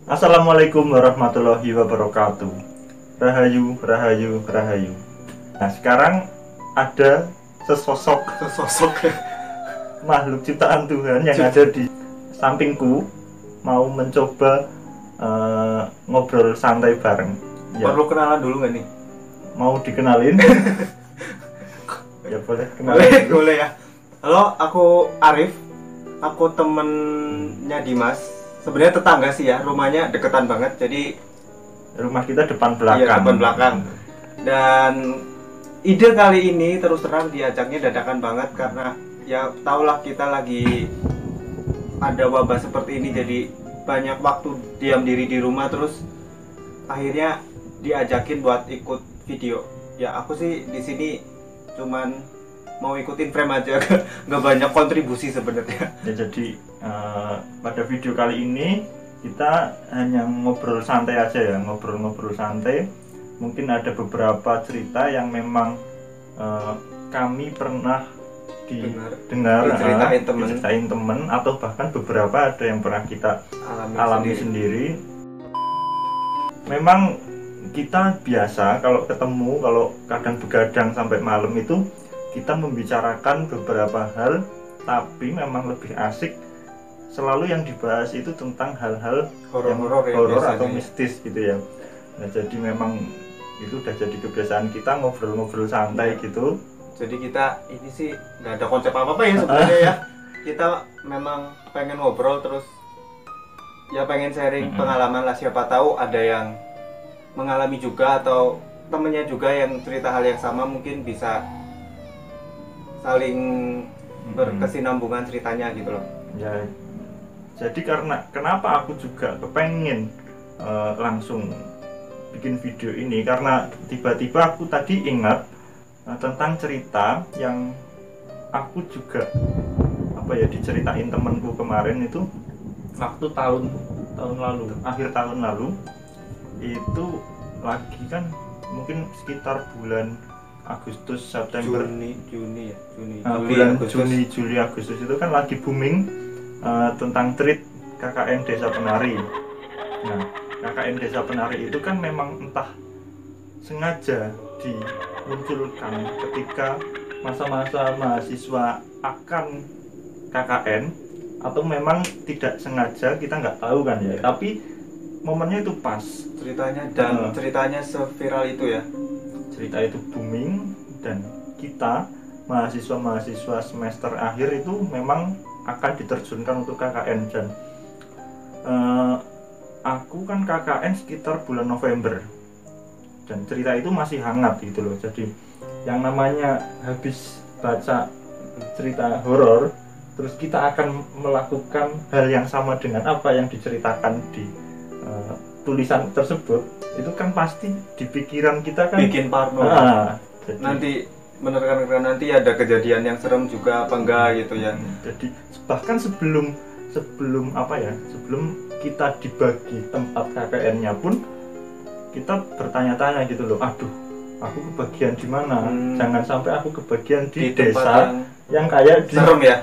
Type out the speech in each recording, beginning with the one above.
Assalamualaikum warahmatullahi wabarakatuh. Rahayu, rahayu, rahayu. Nah, sekarang ada sesosok makhluk ciptaan Tuhan yang ada di sampingku, mau mencoba ngobrol santai bareng. Ya. Perlu kenalan dulu nggak nih? Mau dikenalin? Ya boleh kenalan. Boleh ya. Halo, aku Arif. Aku temennya Dimas. Sebenarnya tetangga sih ya, rumahnya deketan banget. Jadi rumah kita depan belakang. Iya, depan belakang. Dan ide kali ini terus terang diajaknya dadakan banget karena ya tahulah kita lagi ada wabah seperti ini, jadi banyak waktu diam diri di rumah, terus akhirnya diajakin buat ikut video. Ya aku sih di sini cuman mau ikutin frame aja, nggak banyak kontribusi sebenarnya. Ya, jadi pada video kali ini kita hanya ngobrol santai aja ya, ngobrol-ngobrol santai. Mungkin ada beberapa cerita yang memang kami pernah dengar diceritain temen, atau bahkan beberapa ada yang pernah kita alami sendiri. Memang kita biasa kalau ketemu, kalau kadang begadang sampai malam itu kita membicarakan beberapa hal, tapi memang lebih asik selalu yang dibahas itu tentang hal-hal horor atau mistis gitu ya. Nah, jadi memang itu udah jadi kebiasaan kita ngobrol-ngobrol santai gitu. Jadi kita ini sih nggak ada konsep apa-apa ya sebenarnya ya. Kita memang pengen ngobrol, terus ya pengen sharing pengalaman lah, siapa tahu ada yang mengalami juga atau temennya juga yang cerita hal yang sama, mungkin bisa saling berkesinambungan ceritanya gitu loh. Ya, jadi kenapa aku juga kepengen langsung bikin video ini, karena tiba-tiba aku tadi ingat tentang cerita yang aku juga diceritain temenku kemarin itu waktu tahun lalu, akhir tahun lalu itu lagi kan mungkin sekitar bulan Agustus, September, Juni, Juli, Agustus itu kan lagi booming tentang treat KKN Desa Penari. Nah, KKN Desa Penari itu kan memang entah sengaja dimunculkan ketika masa-masa mahasiswa akan KKN atau memang tidak sengaja, kita nggak tahu kan ya. Tapi momennya itu pas ceritanya, dan ceritanya seviral itu ya. Cerita itu booming dan kita mahasiswa semester akhir itu memang akan diterjunkan untuk KKN. Dan aku kan KKN sekitar bulan November dan cerita itu masih hangat gitu loh. Jadi yang namanya habis baca cerita horor, terus kita akan melakukan hal yang sama dengan apa yang diceritakan di tulisan tersebut, itu kan pasti di pikiran kita kan bikin parno. Jadi, nanti menerka-nerka nanti ada kejadian yang serem juga apa enggak gitu ya. Jadi bahkan sebelum kita dibagi tempat KKN-nya pun kita bertanya-tanya gitu loh, aduh aku kebagian di mana, jangan sampai aku kebagian di desa yang kayak di serem ya.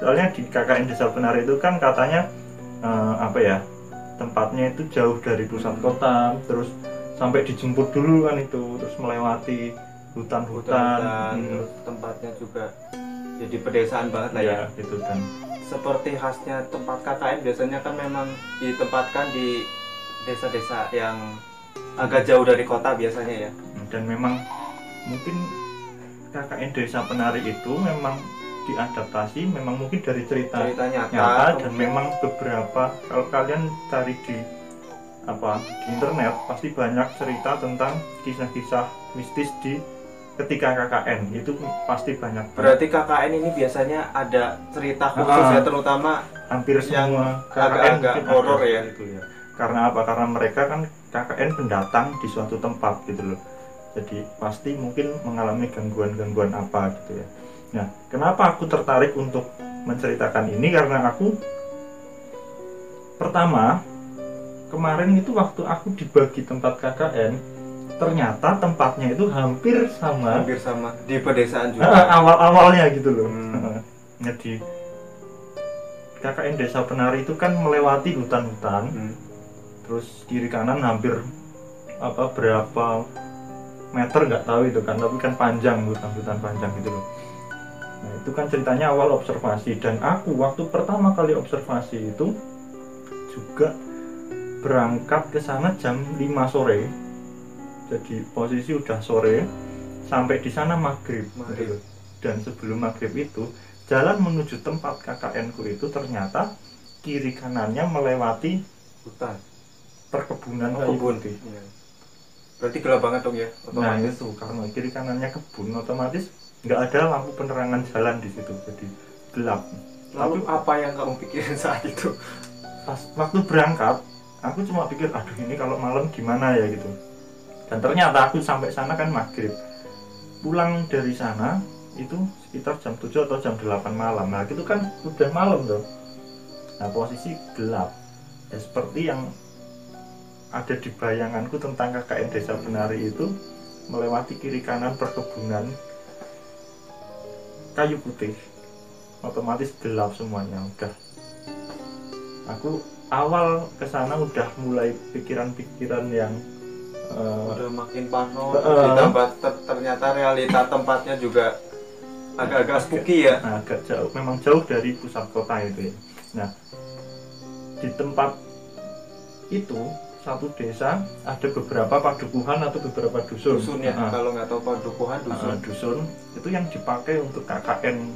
Soalnya di KKN Desa Penari itu kan katanya tempatnya itu jauh dari pusat kota, terus sampai dijemput dulu kan itu, terus melewati hutan-hutan. Terus tempatnya juga jadi pedesaan banget lah ya gitu kan. Seperti khasnya tempat KKN biasanya kan memang ditempatkan di desa-desa yang agak jauh dari kota biasanya ya. Dan memang mungkin KKN Desa Penari itu memang diadaptasi memang mungkin dari cerita nyata dan memang beberapa, kalau kalian cari di internet pasti banyak cerita tentang kisah-kisah mistis di ketika KKN itu pasti banyak. Berarti KKN ini biasanya ada cerita khusus ya, terutama hampir semua KKN agak horor ya. Gitu ya. Karena apa? Karena mereka kan KKN pendatang di suatu tempat gitu loh. Jadi pasti mungkin mengalami gangguan-gangguan apa gitu ya. Nah, kenapa aku tertarik untuk menceritakan ini? Karena aku pertama kemarin itu waktu aku dibagi tempat KKN, ternyata tempatnya itu hampir sama di pedesaan juga. Awal-awalnya gitu loh. Jadi KKN Desa Penari itu kan melewati hutan-hutan, terus kiri kanan hampir berapa meter nggak tahu itu kan, tapi kan panjang, hutan panjang gitu loh. Nah itu kan ceritanya awal observasi, dan aku waktu pertama kali observasi itu juga berangkat ke sana jam 5 sore. Jadi posisi udah sore, sampai di sana maghrib. Gitu. Dan sebelum maghrib itu jalan menuju tempat KKN ku itu ternyata kiri kanannya melewati hutan, perkebunan kayu putih. Ya. Berarti gelap banget dong ya? Otomatis. Nah itu karena kiri kanannya kebun, otomatis nggak ada lampu penerangan jalan di situ, jadi gelap. Lalu apa yang kamu pikirin saat itu? Pas waktu berangkat, aku cuma pikir, aduh ini kalau malam gimana ya gitu. Dan ternyata aku sampai sana kan maghrib. Pulang dari sana itu sekitar jam 7 atau jam 8 malam. Nah itu kan udah malam tuh. Nah posisi gelap. Ya seperti yang ada di bayanganku tentang KKN Desa Penari itu, melewati kiri kanan perkebunan kayu putih, otomatis gelap semuanya. Udah, aku awal kesana udah mulai pikiran-pikiran yang udah makin parno, ditambah ternyata realita tempatnya juga agak-agak spooky ya. Agak jauh, memang jauh dari pusat kota itu ya. Nah di tempat itu satu desa ada beberapa padukuhan atau beberapa dusun. Dusun ya, kalau nggak tahu padukuhan dusun. Dusun itu yang dipakai untuk KKN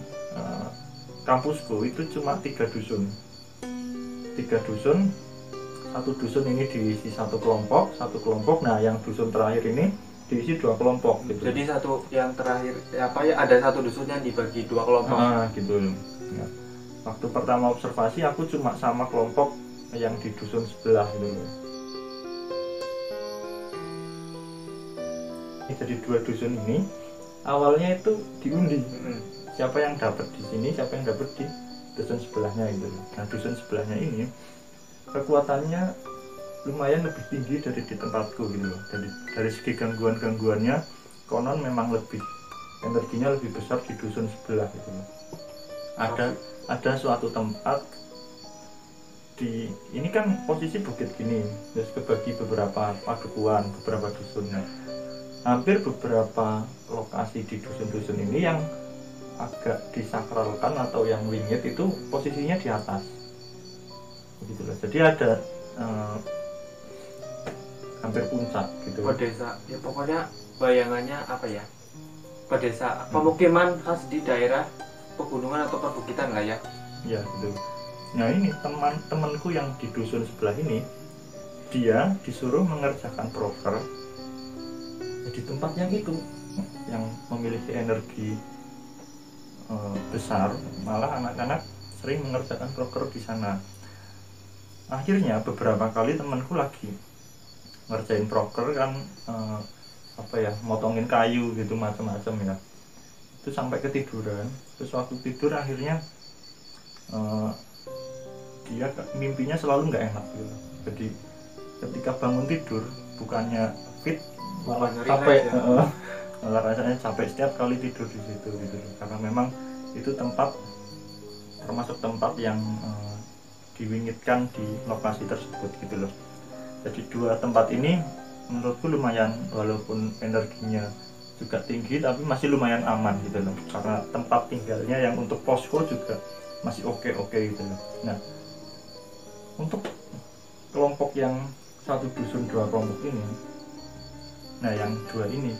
kampusku itu cuma 3 dusun. 3 dusun, satu dusun ini diisi satu kelompok. Nah yang dusun terakhir ini diisi 2 kelompok gitu. Jadi satu yang terakhir ada satu dusun yang dibagi 2 kelompok. Gitu. Ya. Waktu pertama observasi aku cuma sama kelompok yang di dusun sebelah gitu. Jadi 2 dusun ini awalnya itu diundi. Siapa yang dapat di sini, siapa yang dapat di dusun sebelahnya gitu. Nah dusun sebelahnya ini kekuatannya lumayan lebih tinggi dari di tempatku gitu. Dari segi gangguannya konon memang energinya lebih besar di dusun sebelah gitu. Ada suatu tempat ini kan posisi bukit gini, terus kebagi beberapa padukuhan, beberapa dusun. Hampir beberapa lokasi di dusun-dusun ini yang agak disakralkan atau yang wingit itu posisinya di atas. Begitulah. Jadi ada hampir puncak gitu. Pedesa, ya pokoknya bayangannya apa ya? Pedesa, pemukiman khas di daerah pegunungan atau perbukitan lah ya. Ya gitu. Nah ini teman-temanku yang di dusun sebelah ini, dia disuruh mengerjakan proker di tempat yang itu, yang memiliki energi besar. Malah anak-anak sering mengerjakan proker di sana. Akhirnya beberapa kali temanku lagi ngerjain proker kan, motongin kayu gitu macam-macam ya. Itu sampai ketiduran. Terus waktu tidur akhirnya dia mimpinya selalu nggak enak gitu. Jadi ketika bangun tidur bukannya fit, malah capek, malah rasanya capek setiap kali tidur di situ gitu. Karena memang itu termasuk tempat yang diwingitkan di lokasi tersebut gitu loh. Jadi 2 tempat ini menurutku lumayan, walaupun energinya juga tinggi tapi masih lumayan aman gitu loh, karena tempat tinggalnya yang untuk posko juga masih oke gitu loh. Nah untuk kelompok yang 1 dusun 2 kelompok ini, nah yang 2 ini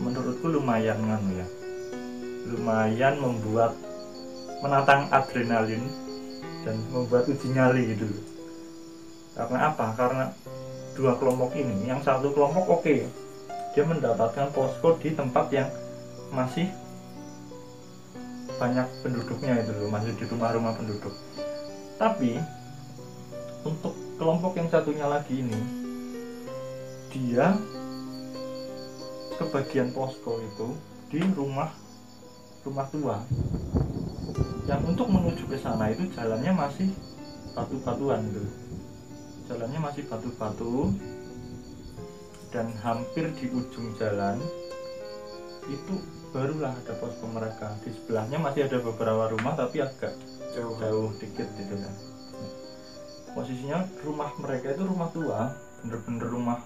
menurutku lumayan lumayan menantang adrenalin dan membuat uji nyali gitu. Karena apa? Karena 2 kelompok ini, yang 1 kelompok oke, dia mendapatkan posko di tempat yang masih banyak penduduknya itu loh, masih di rumah-rumah penduduk. Tapi untuk kelompok yang satunya lagi ini, dia kebagian posko itu di rumah tua, yang untuk menuju ke sana itu jalannya masih batu-batuan gitu. Jalannya masih batu-batu, dan hampir di ujung jalan itu barulah ada posko mereka. Di sebelahnya masih ada beberapa rumah tapi agak jauh dikit gitu kan. posisinya rumah mereka itu rumah tua, bener-bener rumah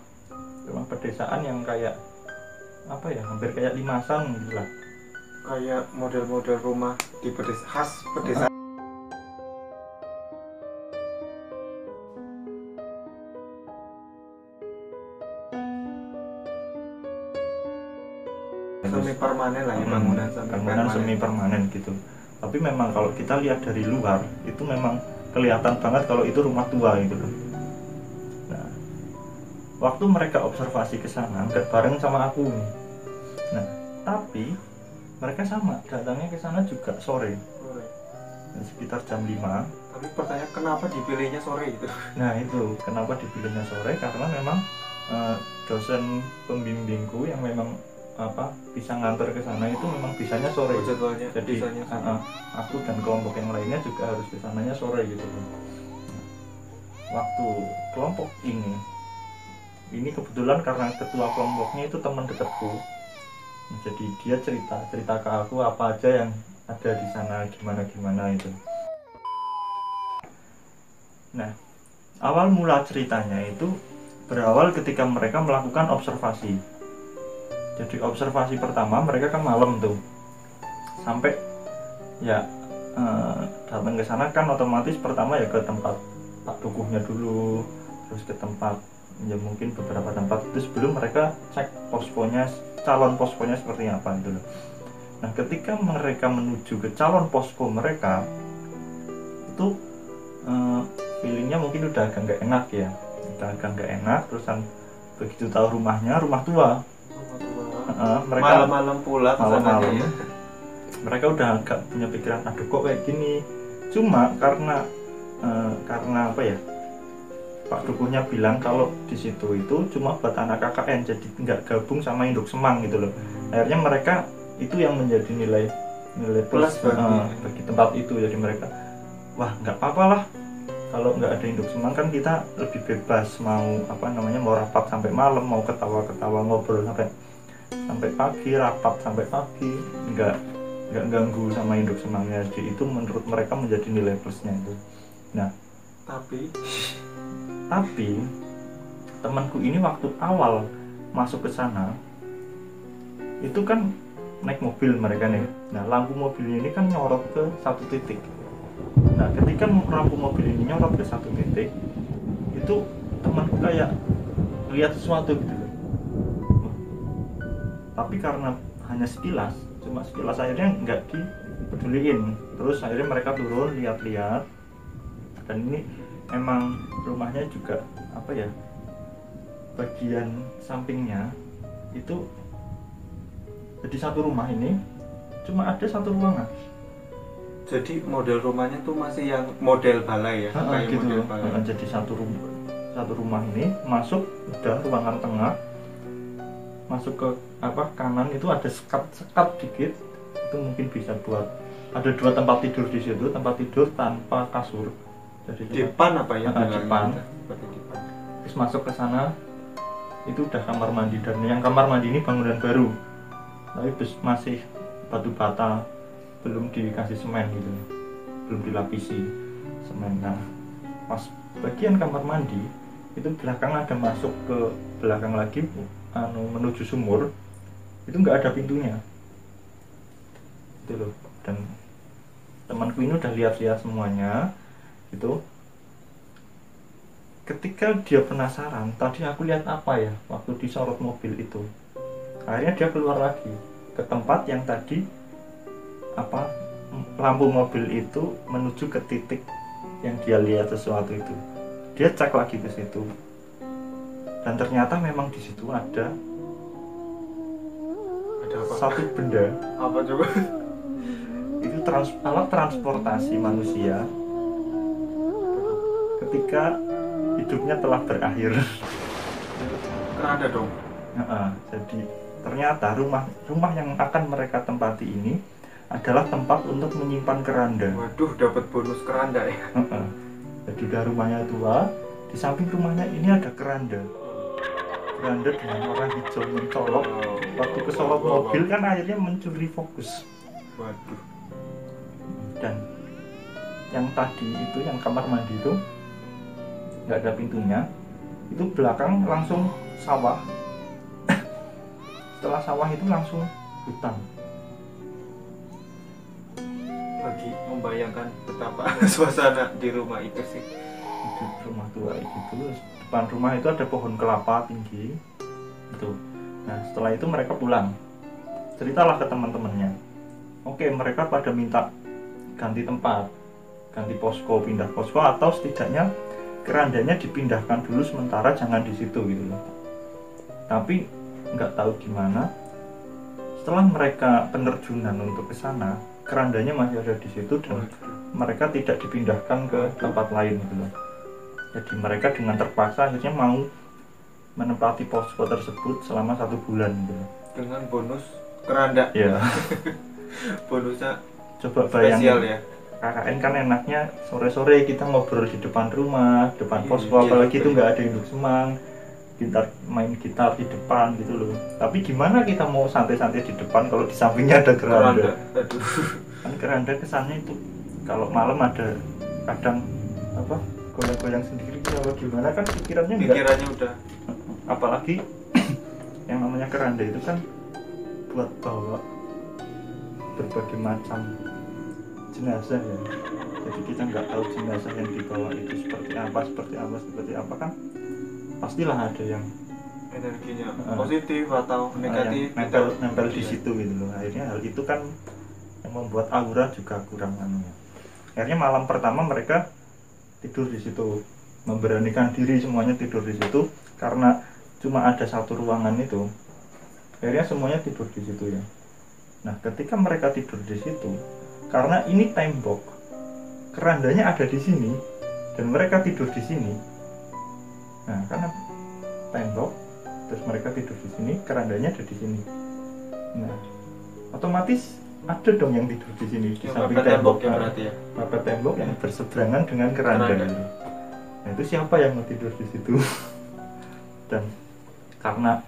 pedesaan yang kayak apa ya, hampir kayak limasan gitu lah. Kayak model-model rumah di khas pedesaan. Semi permanen lah ya, bangunan semi permanen gitu. Tapi memang kalau kita lihat dari luar itu memang kelihatan banget kalau itu rumah tua gitu loh. Nah, waktu mereka observasi ke sana nggak bareng sama aku nih. Nah, tapi mereka sama datangnya ke sana juga sore. Sekitar jam 5. Tapi pertanyaan kenapa dipilihnya sore itu? Nah, itu kenapa dipilihnya sore, karena memang dosen pembimbingku yang memang bisa nganter ke sana itu memang bisanya sore. Jadwalnya Jadi bisanya sore. Aku dan kelompok yang lainnya juga harus kesananya sore gitu. Waktu kelompok ini kebetulan karena ketua kelompoknya itu teman dekatku, jadi dia cerita ke aku apa aja yang ada di sana, gimana itu. Nah, awal mula ceritanya itu berawal ketika mereka melakukan observasi. Jadi observasi pertama mereka kan malam tuh, sampai ya datang ke sana kan otomatis pertama ya ke tempat Pak Dukuhnya dulu, terus ke tempat ya mungkin beberapa tempat itu sebelum mereka cek poskonya, calon poskonya seperti apa gitu loh. Nah, ketika mereka menuju ke calon posko mereka itu feelingnya mungkin udah agak nggak enak ya, terusan begitu tahu rumahnya rumah tua. Mereka malam-malam pula malam-malam ya. Mereka udah agak punya pikiran, aduh kok kayak gini. Cuma karena apa ya, Pak Dukuhnya bilang kalau di situ itu cuma buat anak KKN, jadi nggak gabung sama induk semang gitu loh. Akhirnya mereka itu yang menjadi nilai plus bagi tempat itu. Jadi mereka, wah nggak apa-apa lah kalau nggak ada induk semang, kan kita lebih bebas mau mau rapat sampai malam, mau ketawa-ketawa ngobrol sampai pagi, rapat sampai pagi, nggak ganggu sama induk semangnya. Jadi itu menurut mereka menjadi nilai plusnya itu. Nah, tapi temanku ini waktu awal masuk ke sana itu kan naik mobil mereka nih. Nah, lampu mobilnya ini kan nyorot ke satu titik. Nah, ketika lampu mobil ini nyorot ke satu titik, itu temanku kayak lihat sesuatu gitu. Tapi karena hanya cuma sekilas akhirnya nggak dipeduliin. Terus akhirnya mereka turun lihat-lihat, dan ini emang rumahnya juga bagian sampingnya itu jadi satu rumah ini cuma ada satu ruangan. Jadi model rumahnya tuh masih yang model balai ya, kayak gitu. Model balai. Jadi satu rumah ini masuk udah ruangan tengah, masuk ke kanan itu ada sekat dikit, itu mungkin bisa buat ada 2 tempat tidur di situ, tempat tidur tanpa kasur. Jadi depan apa ya? Depan. Terus masuk ke sana itu udah kamar mandi, dan yang kamar mandi ini bangunan baru, tapi masih batu bata, belum dikasih semen gitu, belum dilapisi semen. Nah, pas bagian kamar mandi itu belakang ada masuk ke belakang lagi menuju sumur, itu nggak ada pintunya gitu loh. Dan temanku ini udah lihat-lihat semuanya gitu. Ketika dia penasaran, tadi aku lihat apa ya waktu disorot mobil itu, akhirnya dia keluar lagi ke tempat yang tadi lampu mobil itu menuju ke titik yang dia lihat sesuatu itu. Dia cek lagi ke situ, dan ternyata memang di situ ada apa? Satu benda. Apa coba? Itu alat transportasi manusia ketika hidupnya telah berakhir. Keranda dong. Jadi ternyata rumah yang akan mereka tempati ini adalah tempat untuk menyimpan keranda. Waduh, dapat bonus keranda ya. Jadi udah rumahnya tua, di samping rumahnya ini ada keranda dengan warna hijau mencolok. Waktu kesorot mobil kan akhirnya mencuri fokus. Waduh. Dan yang tadi itu, yang kamar mandi itu nggak ada pintunya. Itu belakang langsung sawah. Setelah sawah itu langsung hutan. Lagi membayangkan betapa suasana di rumah itu sih. Di rumah tua itu, depan rumah itu ada pohon kelapa tinggi itu. Nah setelah itu mereka pulang, ceritalah ke teman-temannya. Oke, mereka pada minta ganti tempat, ganti posko, pindah posko, atau setidaknya kerandanya dipindahkan dulu sementara, jangan di situ gitu loh. Tapi nggak tahu gimana, setelah mereka penerjunan untuk ke sana, kerandanya masih ada di situ dan mereka tidak dipindahkan ke tempat lain gitu loh. Jadi mereka dengan terpaksa akhirnya mau menempati posko tersebut selama 1 bulan gitu loh. Dengan bonus keranda. Ya. Bonusnya Coba spesial bayangin, ya. KKN kan enaknya sore-sore kita ngobrol di depan rumah, depan posko, Iya, apalagi itu iya. nggak ada induk semang, gitar, main gitar di depan gitu loh. Tapi gimana kita mau santai-santai di depan kalau di sampingnya ada keranda? Aduh. Kan keranda kesannya itu kalau malam ada kadang apa goyang-goyang sendiri kalau gimana kan pikirannya enggak. Pikirannya udah. Apalagi yang namanya keranda itu kan buat bawa berbagai macam jenazah ya. Jadi kita nggak tahu jenazah yang dibawa itu seperti apa kan, pastilah ada yang Energinya positif atau negatif. yang nempel di situ gitu loh. Akhirnya hal itu kan yang membuat aura juga kurang anunya. Akhirnya malam pertama mereka tidur di situ, memberanikan diri semuanya tidur di situ karena cuma ada 1 ruangan itu. Akhirnya semuanya tidur di situ ya. Nah, ketika mereka tidur di situ, karena ini tembok, kerandanya ada di sini dan mereka tidur di sini. Nah, karena tembok, terus mereka tidur di sini, kerandanya ada di sini. Nah, otomatis ada dong yang tidur di sini di samping tembok ya berarti ya. Mepet tembok yang berseberangan dengan keranda. Nah, itu siapa yang mau tidur di situ? Dan karena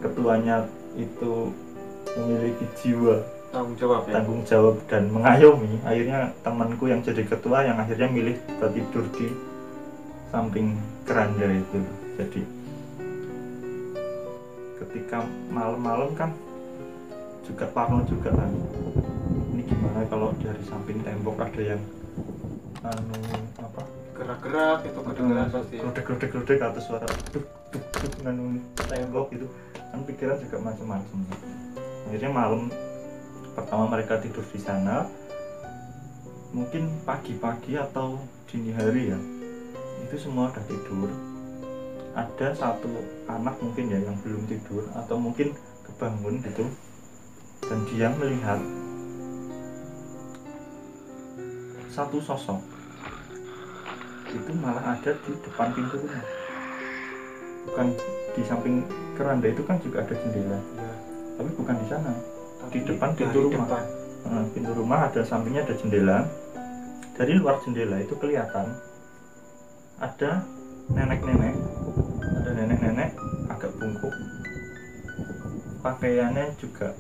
ketuanya itu memiliki jiwa tanggung jawab dan mengayomi, akhirnya temanku yang jadi ketua yang akhirnya milih buat tidur di samping keranda itu. Jadi ketika malam-malam kan juga parno juga kan, ini gimana kalau dari samping tembok ada yang gerak-gerak itu kedengaran pasti. Glodek atau suara duk tembok gitu kan, pikiran juga macam-macam. Akhirnya malam pertama mereka tidur di sana, mungkin pagi-pagi atau dini hari ya, itu semua udah tidur. Ada 1 anak mungkin ya yang belum tidur atau mungkin kebangun gitu, dan dia melihat 1 sosok itu malah ada di depan pintu rumah, bukan di samping keranda itu kan juga ada jendela ya. Tapi bukan di sana, di depan pintu rumah. Pintu rumah ada sampingnya ada jendela. Dari luar jendela itu kelihatan ada nenek-nenek agak bungkuk, pakaiannya juga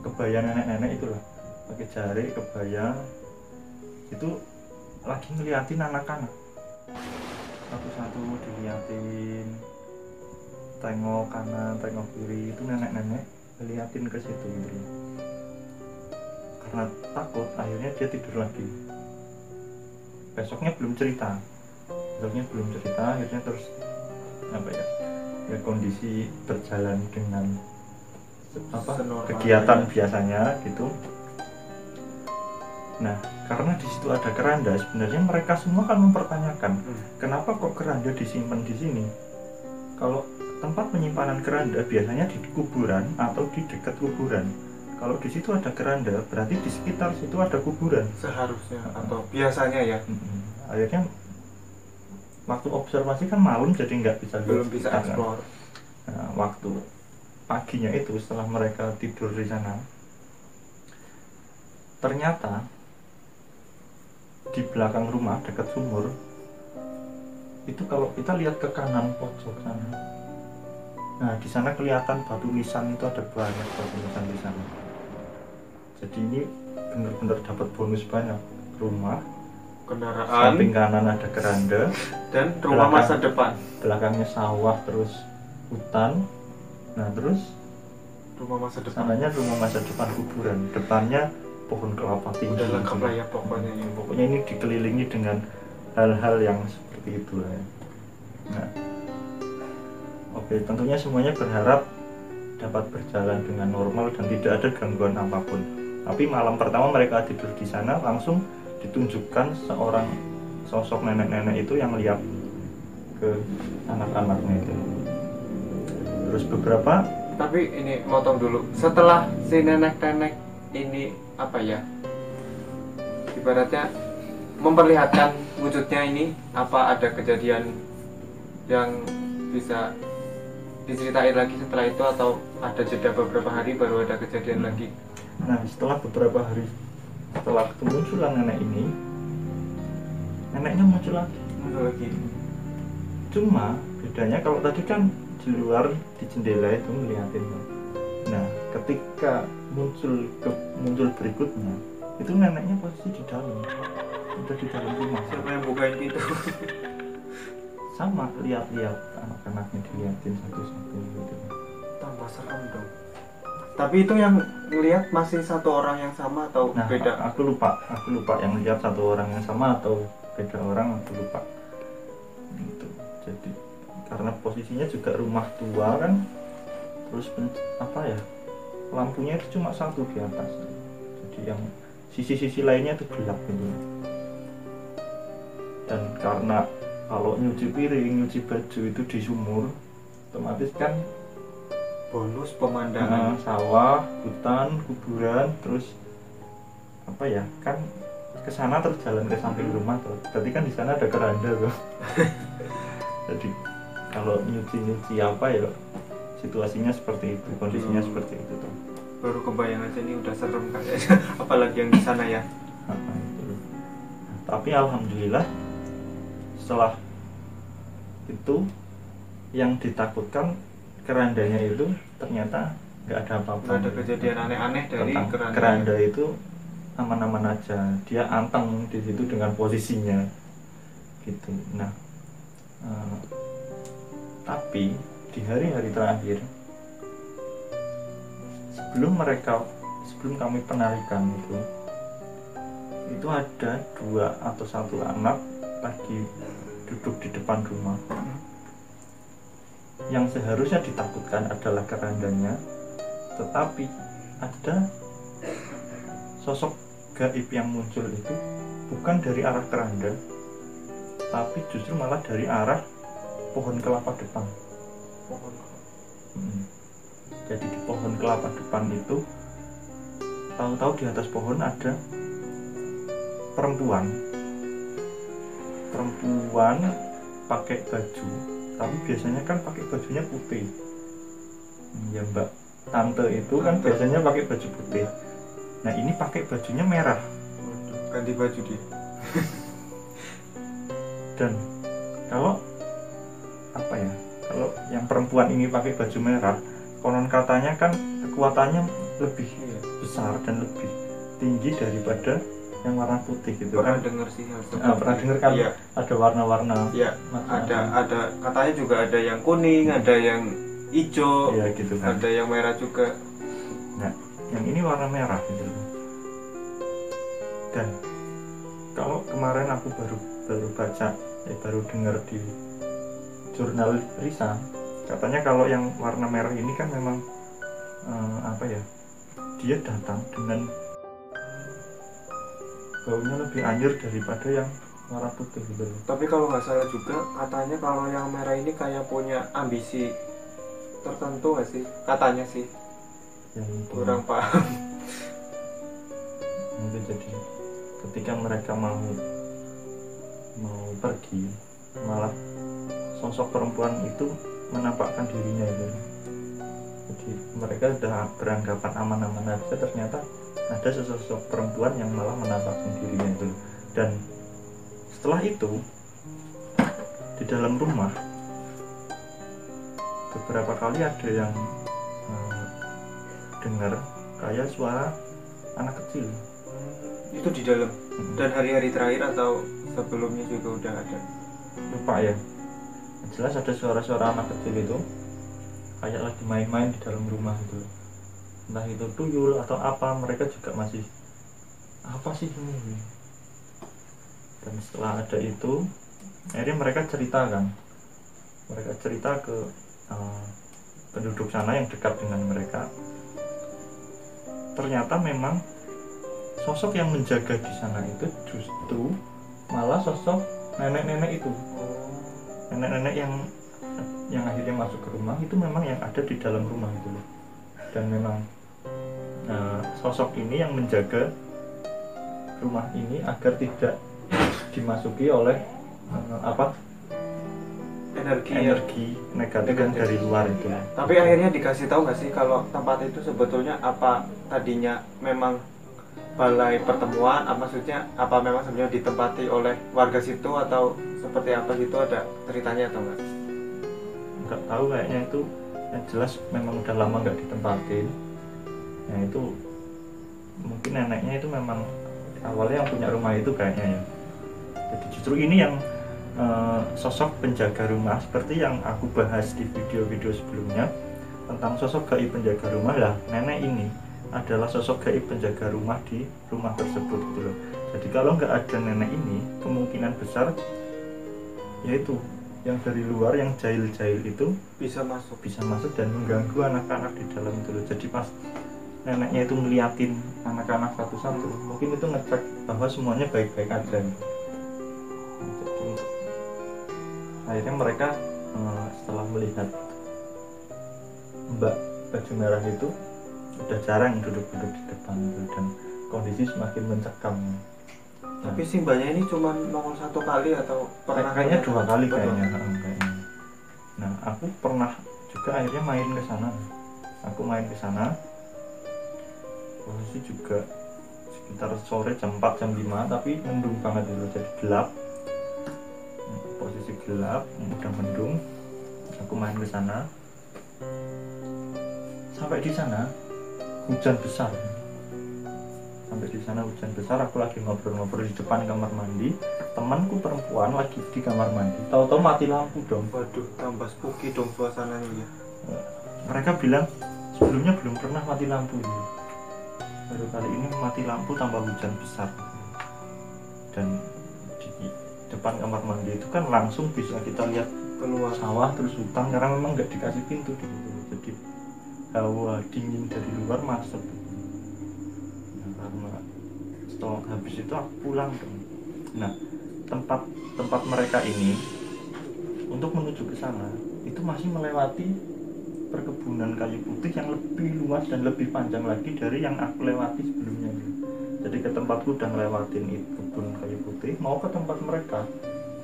kebaya nenek-nenek itulah, pakai jari kebaya itu, lagi ngeliatin anak-anak satu-satu diliatin, tengok kanan tengok kiri, itu nenek-nenek ngeliatin ke situ gitu. Karena takut akhirnya dia tidur lagi. Besoknya belum cerita, akhirnya terus kondisi berjalan dengan kegiatan biasanya gitu. Nah, karena di situ ada keranda, sebenarnya mereka semua kan mempertanyakan, kenapa kok keranda disimpan di sini? Kalau tempat penyimpanan keranda biasanya di kuburan atau di dekat kuburan. Kalau di situ ada keranda, berarti di sekitar situ ada kuburan. Seharusnya atau biasanya ya. Akhirnya waktu observasi kan malam, jadi belum bisa explore. Nah, waktu paginya itu setelah mereka tidur di sana, ternyata di belakang rumah dekat sumur itu kalau kita lihat ke kanan pojok sana, nah di sana kelihatan batu nisan, itu ada banyak batu nisan di sana. Jadi ini benar-benar dapat bonus banyak. Rumah kendaraan, samping kanan ada keranda, dan rumah masa depan. belakangnya sawah, terus hutan. Nah terus Rumah masa depan. sananya rumah masa depan kuburan, depannya pohon kelapa tinggi. Udah lengkap lah ya pokoknya ini. Pokoknya ini dikelilingi dengan hal-hal yang seperti itu ya. Nah, oke, tentunya semuanya berharap dapat berjalan dengan normal dan tidak ada gangguan apapun. Tapi malam pertama mereka tidur di sana, langsung ditunjukkan seorang sosok nenek-nenek itu yang lihat ke anak-anaknya itu. Terus beberapa, Tapi ini motong dulu. Setelah si nenek-nenek ini apa ya? Ibaratnya memperlihatkan wujudnya ini, apa ada kejadian yang bisa diceritain lagi setelah itu, atau ada jeda beberapa hari baru ada kejadian lagi? nah setelah beberapa hari setelah kemunculan nenek ini, neneknya muncul lagi. Cuma bedanya kalau tadi kan di luar di jendela itu ngeliatin. Nah ketika muncul berikutnya itu neneknya posisi di dalam, udah di dalam rumah. Siapa yang bukain pintu? Sama, lihat-lihat anak-anaknya dilihatin satu-satu gitu. Tambah serem dong. Tapi itu yang ngelihat masih satu orang yang sama atau Nah beda? aku lupa yang lihat satu orang yang sama atau beda orang, aku lupa gitu. Jadi karena posisinya juga rumah tua kan, terus apa ya, lampunya itu cuma satu di atas, jadi yang sisi-sisi lainnya itu gelap gitu. Dan karena kalau nyuci piring, nyuci baju itu di sumur, otomatis kan Bonus pemandangan. sawah, hutan, kuburan, terus apa ya, kan kesana terus jalan ke samping rumah tuh. Berarti kan di sana ada keranda tuh. Jadi kalau nyuci apa ya, situasinya seperti itu, kondisinya seperti itu tuh. Baru kebayang aja ini udah serem kayaknya. Apalagi yang di sana ya. Itu. Tapi alhamdulillah setelah itu yang ditakutkan kerandanya itu ternyata nggak ada apa-apa. Nggak ada kejadian aneh-aneh dari keranda itu aman-aman aja. Dia anteng di situ dengan posisinya gitu. Nah tapi di hari-hari terakhir sebelum kami penarikan itu ada 2 atau 1 anak lagi duduk di depan rumah. Yang seharusnya ditakutkan adalah kerandanya, tetapi ada sosok gaib yang muncul itu bukan dari arah keranda, tapi justru malah dari arah pohon kelapa depan. Jadi di pohon kelapa depan itu, tahu-tahu di atas pohon ada perempuan pakai baju, tapi biasanya kan pakai bajunya putih. Ya mbak tante itu kan biasanya pakai baju putih. Nah ini pakai bajunya merah. Ganti baju dia. Dan kalau apa ya, kalau yang perempuan ini pakai baju merah, konon katanya kan kekuatannya lebih besar dan lebih tinggi daripada yang warna putih gitu. Pernah kan dengar sih hal pernah dengar kan? Iya. Ada warna-warna. Iya, ada katanya juga ada yang kuning, ada yang hijau, ya, gitu kan. ada yang merah juga. Nah yang ini warna merah gitu. Dan kalau kemarin aku baru baca, baru dengar di jurnal Risa, katanya kalau yang warna merah ini kan memang dia datang dengan baunya lebih anjir daripada yang warna putih gitu. Tapi kalau nggak salah juga katanya kalau yang merah ini kayak punya ambisi tertentu nggak sih? Katanya sih. Yang Kurang paham. Itu jadi ketika mereka mau pergi, malah sosok perempuan itu menampakkan dirinya gitu. Jadi mereka sudah beranggapan aman-aman aja, ternyata ada sosok perempuan yang malah menampakkan dirinya itu. Dan setelah itu di dalam rumah beberapa kali ada yang dengar kayak suara anak kecil Itu di dalam. Dan hari-hari terakhir atau sebelumnya juga udah ada? Lupa ya. Jelas ada suara-suara anak kecil itu kayak lagi main-main di dalam rumah gitu. Entah itu tuyul atau apa, mereka juga masih apa sih ini. Dan setelah ada itu, akhirnya mereka cerita ke penduduk sana yang dekat dengan mereka. Ternyata memang sosok yang menjaga di sana itu justru malah sosok nenek-nenek itu. Nenek-nenek yang akhirnya masuk ke rumah itu memang yang ada di dalam rumah itu loh. Dan memang sosok ini yang menjaga rumah ini agar tidak dimasuki oleh energi negatif yang dari luar itu. Tapi akhirnya dikasih tahu nggak sih kalau tempat itu sebetulnya apa tadinya memang balai pertemuan, maksudnya apa memang sebenarnya ditempati oleh warga situ atau seperti apa gitu, ada ceritanya atau enggak? Nggak tahu, kayaknya itu yang jelas memang udah lama nggak ditempatin. Nah itu mungkin neneknya itu memang awalnya yang punya rumah itu kayaknya ya. Jadi justru ini yang sosok penjaga rumah seperti yang aku bahas di video-video sebelumnya tentang sosok gaib penjaga rumah lah. Nenek ini adalah sosok gaib penjaga rumah di rumah tersebut gitu loh. Jadi kalau nggak ada nenek ini, kemungkinan besar yaitu yang dari luar, yang jahil-jahil itu bisa masuk dan mengganggu anak-anak di dalam itu loh. Jadi pas neneknya itu ngeliatin anak-anak satu-satu, mungkin itu ngecek bahwa semuanya baik-baik aja. Jadi akhirnya mereka setelah melihat Mbak baju merah itu udah jarang duduk-duduk di depan itu, dan kondisi semakin mencekam. Tapi si mbaknya ini cuma nongol satu kali atau pernah? Kayaknya 2 kali kayaknya. Nah aku pernah juga akhirnya main ke sana. Aku main ke sana, posisi juga sekitar sore jam 4 jam 5, tapi mendung banget dulu, jadi gelap. Posisi gelap, udah mendung. Aku main ke sana. Sampai di sana hujan besar. Aku lagi ngobrol-ngobrol di depan kamar mandi. Temanku perempuan lagi di kamar mandi. Tahu-tahu mati lampu dong. Waduh, tambah spooky dong suasananya ya. Mereka bilang sebelumnya belum pernah mati lampu ini. Baru kali ini mati lampu tambah hujan besar. Dan di depan kamar mandi itu kan langsung bisa kita lihat keluar sawah terus hutan, karena memang nggak dikasih pintu di situ. Jadi hawa dingin dari luar masuk. Nah, karena setelah habis itu aku pulang dong. Nah tempat mereka ini untuk menuju ke sana itu masih melewati perkebunan kayu putih yang lebih luas dan lebih panjang lagi dari yang aku lewati sebelumnya. Jadi ke tempatku udah ngelewatin itu kebun kayu putih, mau ke tempat mereka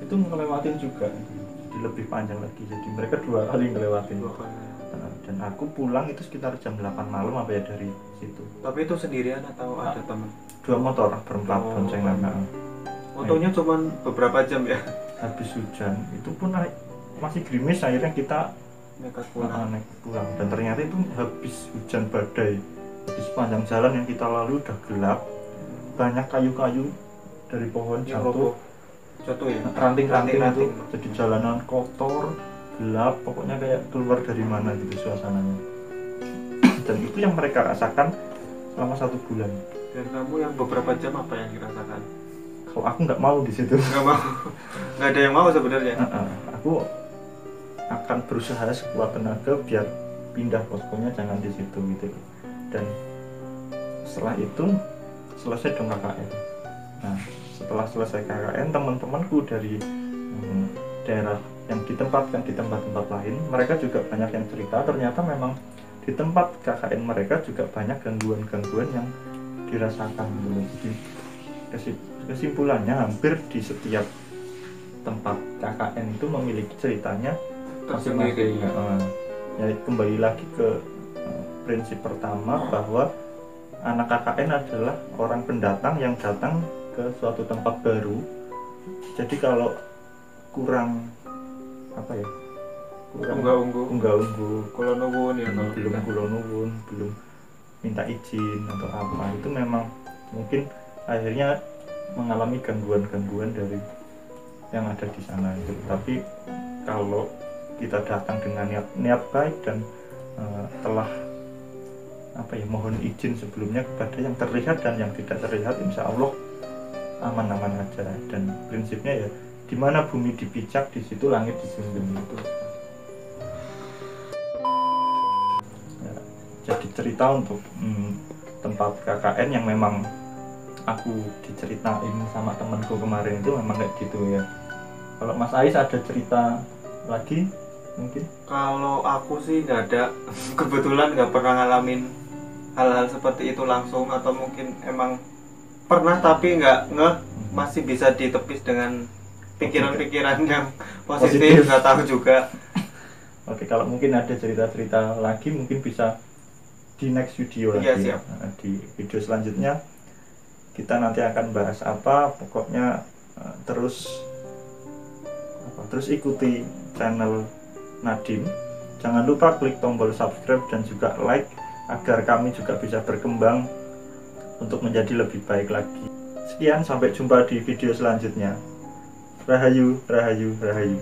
itu ngelewatin juga, jadi lebih panjang lagi. Jadi mereka 2 kali ngelewatin. Dan aku pulang itu sekitar jam 8 malam apa ya dari situ. Tapi itu sendirian atau ada teman? 2 motor berempat boncengan. Motonya cuma beberapa jam ya. Habis hujan itu pun masih gerimis, akhirnya kita nekat pulang. Dan ternyata itu habis hujan badai. Di sepanjang jalan yang kita lalui udah gelap, banyak kayu-kayu dari pohon jatuh ya, ranting-ranting itu. Jadi jalanan kotor, gelap, pokoknya kayak keluar dari mana gitu suasananya. Dan itu yang mereka rasakan selama 1 bulan. Dan kamu yang beberapa jam apa yang dirasakan? Kalau aku nggak mau di situ. Nggak ada yang mau sebenarnya. Aku akan berusaha sekuat tenaga biar pindah poskonya jangan di situ gitu. Dan setelah itu selesai dong KKN. Nah setelah selesai KKN, teman-temanku dari daerah yang ditempatkan di tempat-tempat lain, mereka juga banyak yang cerita ternyata memang di tempat KKN mereka juga banyak gangguan-gangguan yang dirasakan dulu. Jadi kesimpulannya hampir di setiap tempat KKN itu memiliki ceritanya masing-masing. Ya kembali lagi ke prinsip pertama bahwa anak KKN adalah orang pendatang yang datang ke suatu tempat baru. Jadi kalau kurang apa ya, unggah-ungguh kulonuwun ya, belum minta izin atau apa, itu memang mungkin akhirnya mengalami gangguan-gangguan dari yang ada di sana itu. Tapi kalau kita datang dengan niat baik dan telah mohon izin sebelumnya kepada yang terlihat dan yang tidak terlihat, insya Allah aman-aman aja. Dan prinsipnya ya, di mana bumi dipijak di situ langit dijunjung itu. Ya, jadi cerita untuk tempat KKN yang memang aku diceritain sama temanku kemarin itu memang kayak gitu ya. Kalau Mas Ais ada cerita lagi mungkin? Kalau aku sih nggak ada, kebetulan nggak pernah ngalamin hal-hal seperti itu langsung, atau mungkin emang pernah tapi nggak masih bisa ditepis dengan pikiran-pikiran yang positif, nggak tahu juga. Oke, kalau mungkin ada cerita-cerita lagi mungkin bisa di next video lagi. Iya, siap. Nah, di video selanjutnya kita nanti akan bahas apa, pokoknya terus ikuti channel Nadim. Jangan lupa klik tombol subscribe dan juga like agar kami juga bisa berkembang untuk menjadi lebih baik lagi. Sekian, sampai jumpa di video selanjutnya. Rahayu, rahayu, rahayu.